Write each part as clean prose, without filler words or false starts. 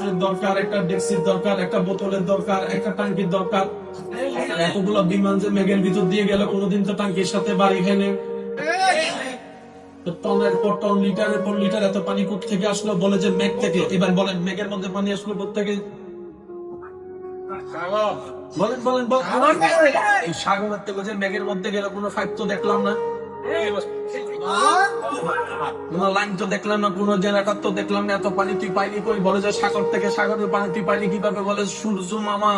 পাত্রের দরকার, একটা ডেক্সির দরকার, একটা বোতলের দরকার, একটা টাঙ্কির দরকার। এতগুলো বিমান যে মেঘের ভিতর দিয়ে গেল, কোনোদিন তো টাঙ্কির সাথে বাড়ি খেলে টনের পর টন, লিটারের পর লিটার এত পানি কোথা থেকে আসলো? বলে যে মেঘ থেকে। এবার বলেন মেঘের মধ্যে পানি আসলো কোথা থেকে? বলেন বলেন বলেন। এই সাগরের থেকে যে মেঘের মধ্যে গেল, কোনো ফাইভ তো দেখলাম না, কোন লাইন তো দেখলাম না, কোন জেনারেটর তো দেখলাম না। এত পানি তুই পাইলি কই? বলে যে সাগর থেকে। সাগরের পানি তুই পাইলি কিভাবে? বলে সূর্য মামা।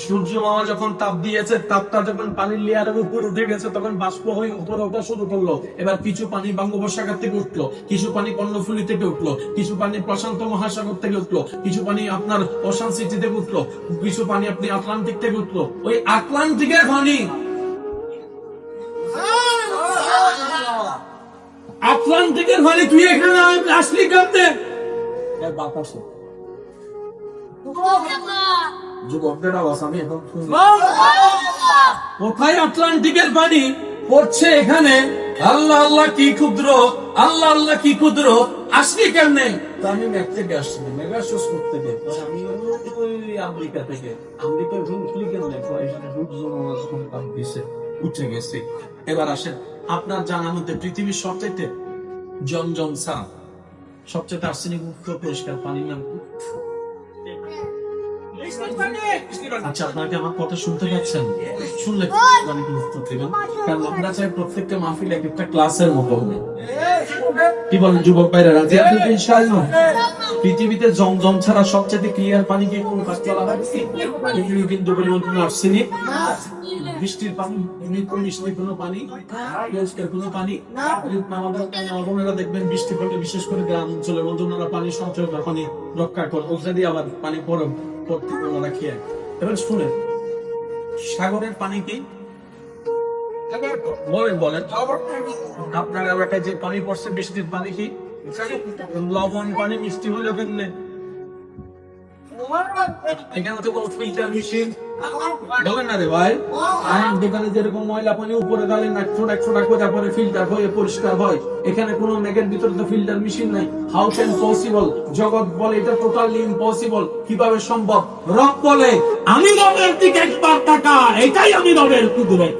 সূর্য মামা যখন তাপ দিয়েছে, তাপটা যখন পানির লেয়ারের উপর উঠে গেছে, তখন বাষ্প হয়ে উপরে ওঠা শুরু করলো। এবার কিছু পানি বঙ্গোপসাগর থেকে উঠলো, কিছু পানি কর্ণফুলী থেকে উঠলো, কিছু পানি প্রশান্ত মহাসাগর থেকে উঠলো, কিছু পানি আপনার ওশান সিটি থেকে উঠলো, কিছু পানি আপনি আটলান্টিক থেকে উঠলো। ওই আটলান্টিকের পানি, আটলান্টিকের পানি তুই এখানে আসলি কাঁদতে বাতাসে। যুবকদের আওয়াজ আমি এখন শুনছি। কোথায় আটলান্টিকের পানি পড়ছে এখানে? আল্লাহ আল্লাহ কি ক্ষুদ্র, আল্লাহ আল্লাহ কি ক্ষুদ্র, আসলি কেমনে? আমি মেঘ থেকে আসছি, মেগা শোস করতে গিয়ে আমি আমেরিকা থেকে। আমেরিকার রুটলি কেমনে উঠে গেছে। এবার আসেন, আপনার জানার মধ্যে পৃথিবীর সবচেয়ে জমজমসা, সবচেয়ে আর্সেনিক মুক্ত পরিষ্কার পানির নাম কি? আচ্ছা, আপনাকে আমার কথা শুনতে পাচ্ছেন? শুনলে উত্তর দেবেন, কারণ আমরা চাই প্রত্যেকটা মাহফিল এক একটা ক্লাসের মতো হবে। কি বলেন যুবক ভাইরা, রাজি আছেন তো ইনশাআল্লাহ? পৃথিবীতে জমজম ছাড়া সবচেয়ে ক্লিয়ার পানি কি কোন কাজ চলা হয়? কিন্তু পরিবর্তন আর্সেনিক, বৃষ্টির পানি, মিষ্টি কোনো পানি, পরিষ্কার কোনো পানি। আমাদের বোনেরা দেখবেন বৃষ্টি পড়লে বিশেষ করে গ্রাম অঞ্চলের মধ্যে ওনারা পানি সঞ্চয় করে, পানি রক্ষা করে, ওখানে দিয়ে আবার পানি পড়তে ওনারা খেয়ে। এবার শুনেন, সাগরের পানি কি? বলেন বলেন, আপনার এলাকায় যে পানি পড়ছে বৃষ্টির পানি কি? লবণ পানি মিষ্টি হইলো কেমনে? এখানে তো কোনো ফিল্টার মেশিন বলেন না রে ভাই। আইন দোকানে যেরকম ময়লা পানি উপরে গালে একশো টাকা তারপরে ফিল্টার হয়ে পরিষ্কার হয়, এখানে কোনো মেঘের ভিতরে তো ফিল্টার মেশিন নাই। How can possible? জগৎ বলে এটা টোটালি ইম্পসিবল। কিভাবে সম্ভব? রব বলে আমি রবের দিকে একবার টাকা, এটাই আমি রবের কুদরত।